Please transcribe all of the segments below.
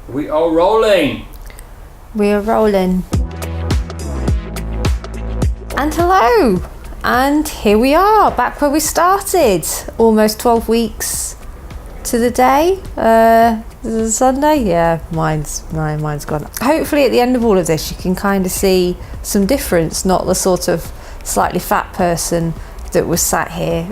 We are rolling. We are rolling. And hello. And here we are, back where we started. Almost 12 weeks to the day. Is it Sunday? Yeah, mine's gone. Hopefully at the end of all of this you can kind of see some difference, not the sort of slightly fat person that was sat here.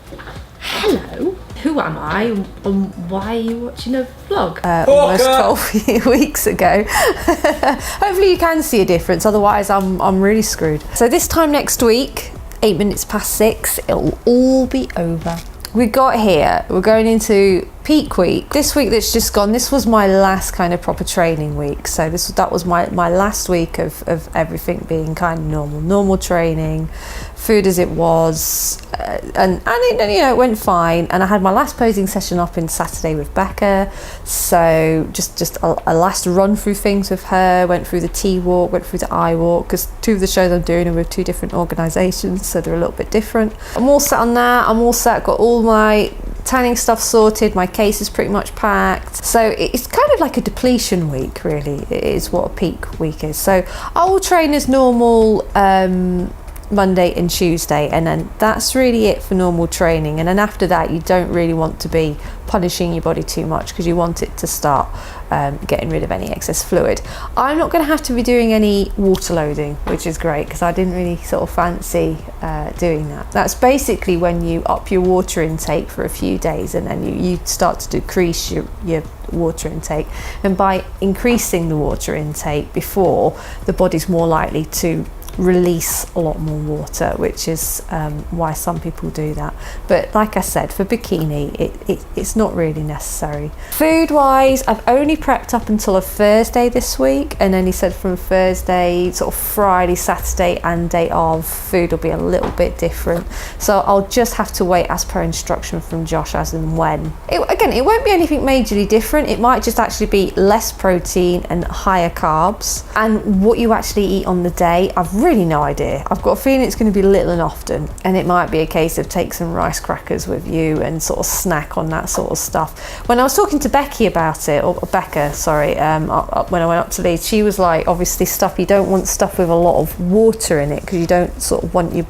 Hello, who am I and why are you watching a vlog? Almost 12 weeks ago. Hopefully you can see a difference, otherwise I'm really screwed. So this time next week, 8 minutes past 6, it'll all be over. We got here, we're going into peak week. This week that's just gone, this was my last kind of proper training week. So that was my last week of everything being kind of normal training, food as it was, and it went fine. And I had my last posing session up in Saturday with Becca. So just a last run through things with her, went through the T walk, went through the I walk, because 2 of the shows I'm doing are with 2 different organisations, so they're a little bit different. I'm all set on that, I'm all set, got all my tanning stuff sorted, my case is pretty much packed. So it's kind of like a depletion week, really. It is what a peak week is. So I will train as normal Monday and Tuesday, and then that's really it for normal training. And then after that you don't really want to be punishing your body too much, because you want it to start getting rid of any excess fluid. I'm not going to have to be doing any water loading, which is great, because I didn't really sort of fancy doing that. That's basically when you up your water intake for a few days, and then you start to decrease your water intake. And by increasing the water intake before, the body's more likely to release a lot more water, which is why some people do that. But like I said, for bikini it's not really necessary. Food wise, I've only prepped up until a Thursday this week, and then he said from Thursday, sort of Friday, Saturday and day of, food will be a little bit different. So I'll just have to wait as per instruction from Josh as and when. It won't be anything majorly different. It might just actually be less protein and higher carbs. And what you actually eat on the day, I've really no idea. I've got a feeling it's going to be little and often, and it might be a case of take some rice crackers with you and sort of snack on that sort of stuff. When I was talking to Becky about it, or Becca, sorry, when I went up to Leeds, she was like, obviously you don't want stuff with a lot of water in it, because you don't sort of want you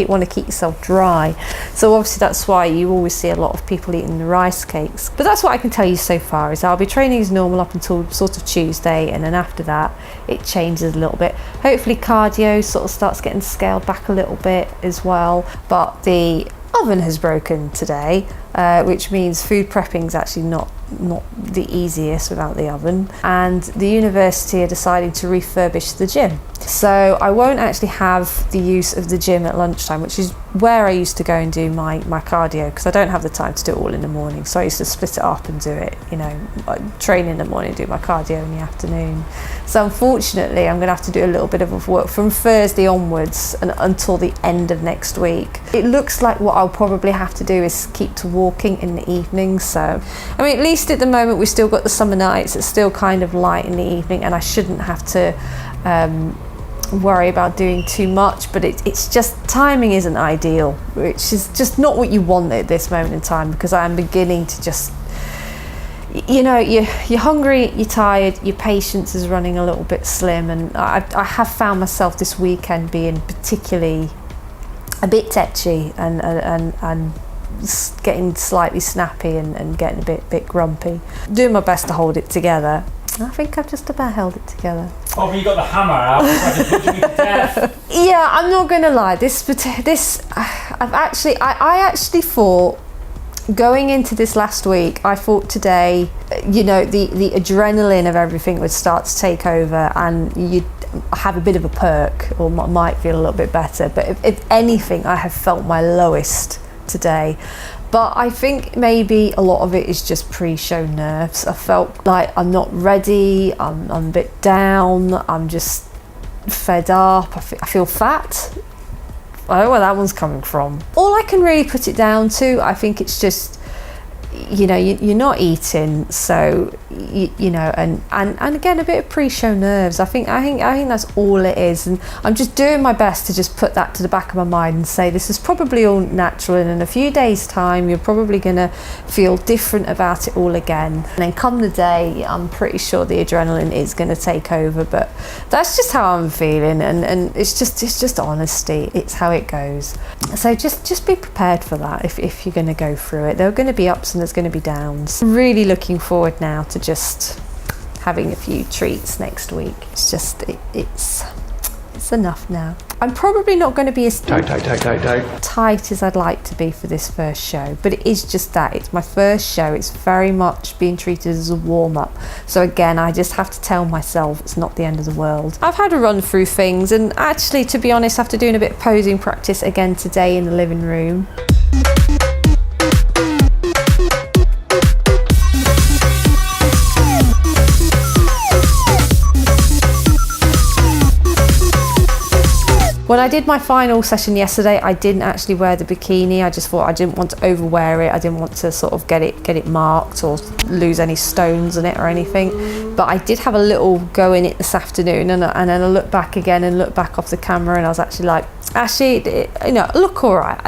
want to keep yourself dry. So obviously that's why you always see a lot of people eating the rice cakes. But that's what I can tell you so far, is I'll be training as normal up until sort of Tuesday, and then after that it changes a little bit. Hopefully cardio sort of starts getting scaled back a little bit as well. But the oven has broken today, which means food prepping is actually not the easiest without the oven, and the university are deciding to refurbish the gym. So I won't actually have the use of the gym at lunchtime, which is where I used to go and do my cardio, because I don't have the time to do it all in the morning. So I used to split it up and do it, train in the morning, do my cardio in the afternoon. So unfortunately I'm going to have to do a little bit of work from Thursday onwards and until the end of next week. It looks like what I'll probably have to do is keep to walking in the evenings. So I mean, at least at the moment we've still got the summer nights, it's still kind of light in the evening, and I shouldn't have to worry about doing too much. But it's just timing isn't ideal, which is just not what you want at this moment in time, because I am beginning to just, you're hungry, you're tired, your patience is running a little bit slim, and I have found myself this weekend being particularly a bit tetchy and getting slightly snappy and getting a bit grumpy. Doing my best to hold it together. I think I've just about held it together. Oh, but you got the hammer out. It's like putting me to death. Yeah, I'm not gonna lie. I actually thought, going into this last week, I thought today, the adrenaline of everything would start to take over, and you'd have a bit of a perk, or might feel a little bit better. But if anything, I have felt my lowest today. But I think maybe a lot of it is just pre-show nerves. I felt like I'm not ready, I'm a bit down, I'm just fed up, I feel fat. I don't know where that one's coming from. All I can really put it down to, I think it's just you know, you're not eating, so you know, and again, a bit of pre-show nerves. I think that's all it is, and I'm just doing my best to just put that to the back of my mind and say this is probably all natural, and in a few days' time you're probably going to feel different about it all again, and then come the day, I'm pretty sure the adrenaline is going to take over. But that's just how I'm feeling, and it's just honesty. It's how it goes. So just be prepared for that if you're going to go through it. There are going to be ups and there's going to be downs. I'm really looking forward now to just having a few treats next week. It's just it's enough now. I'm probably not going to be as tight as I'd like to be for this first show, but it is just that. It's my first show. It's very much being treated as a warm-up. So again, I just have to tell myself it's not the end of the world. I've had a run through things, and actually, to be honest, after doing a bit of posing practice again today in the living room, when I did my final session yesterday, I didn't actually wear the bikini. I just thought I didn't want to overwear it. I didn't want to sort of get it marked or lose any stones in it or anything. But I did have a little go in it this afternoon, and then I looked back again and looked back off the camera, and I was actually like, you know, I look all right.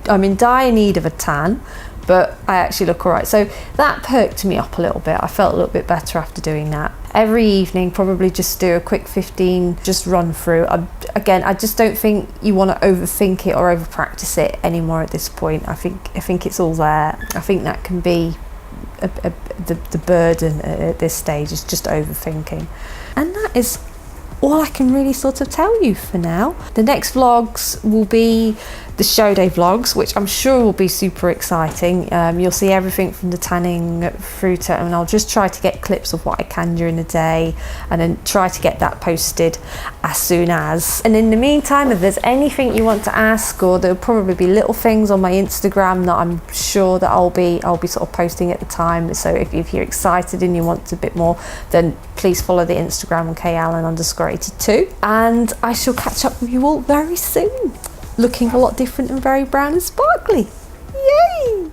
I'm in dire need of a tan, but I actually look all right. So that perked me up a little bit. I felt a little bit better after doing that. Every evening, probably just do a quick 15, just run through. Again, I just don't think you want to overthink it or over practice it anymore at this point. I think it's all there. I think that can be the burden at this stage, is just overthinking. And that is all I can really sort of tell you for now. The next vlogs will be the show day vlogs, which I'm sure will be super exciting. You'll see everything from the tanning through to, and I'll just try to get clips of what I can during the day, and then try to get that posted as soon as. And in the meantime, if there's anything you want to ask, or there'll probably be little things on my Instagram that I'm sure that I'll be sort of posting at the time. So if you're excited and you want a bit more, then please follow the Instagram on kallen_82, and I shall catch up with you all very soon, looking a lot different and very brown and sparkly. Yay!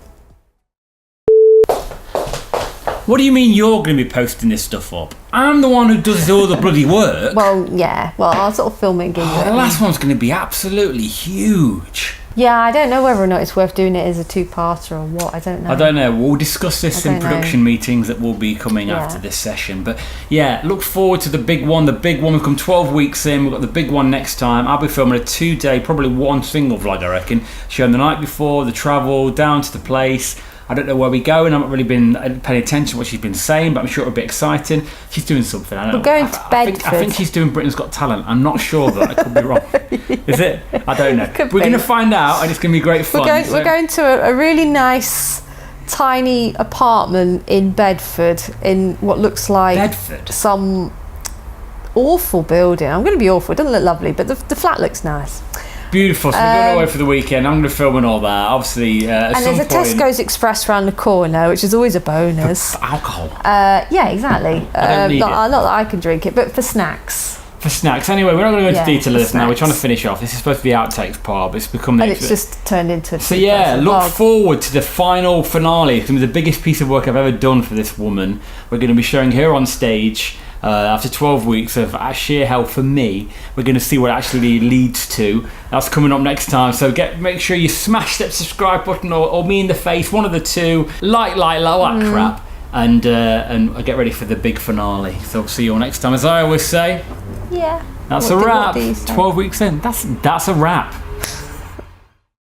What do you mean you're going to be posting this stuff up? I'm the one who does all the bloody work. Well, yeah. Well, I'll sort of film it and give you the last one's going to be absolutely huge. Yeah, I don't know whether or not it's worth doing it as a two-parter or what. I don't know. I don't know. We'll discuss this in production meetings that will be coming after this session. But yeah, look forward to the big one. The big one, we've come 12 weeks in. We've got the big one next time. I'll be filming a 2-day, probably one single vlog, I reckon. Showing the night before, the travel, down to the place. I don't know where we're going. I've not really been paying attention to what she's been saying, but I'm sure it'll be exciting. She's doing something. I don't know. We're going to Bedford. I think she's doing Britain's Got Talent. I'm not sure that. I could be wrong. Is it? I don't know. We're going to find out, and it's going to be great fun. We're going to a really nice, tiny apartment in Bedford, in what looks like some awful building. I'm going to be awful. It doesn't look lovely, but the flat looks nice. Beautiful. So we're going away for the weekend. I'm going to film and all that. Obviously, at and some there's a point, Tesco's Express around the corner, which is always a bonus. For alcohol. Yeah, exactly. Not that I can drink it, but for snacks. For snacks. Anyway, we're not going to go into detail of this now. We're trying to finish off. This is supposed to be the outtakes part, but it's become the it's just turned into a So yeah, look forward to the final finale. It's going to be the biggest piece of work I've ever done for this woman. We're going to be showing her on stage. After 12 weeks of sheer hell for me, we're going to see what it actually leads to. That's coming up next time. So make sure you smash that subscribe button, or me in the face, one of the two. Like all that crap, and get ready for the big finale. So I'll see you all next time. As I always say, yeah, that's a wrap. 12 weeks in. That's a wrap.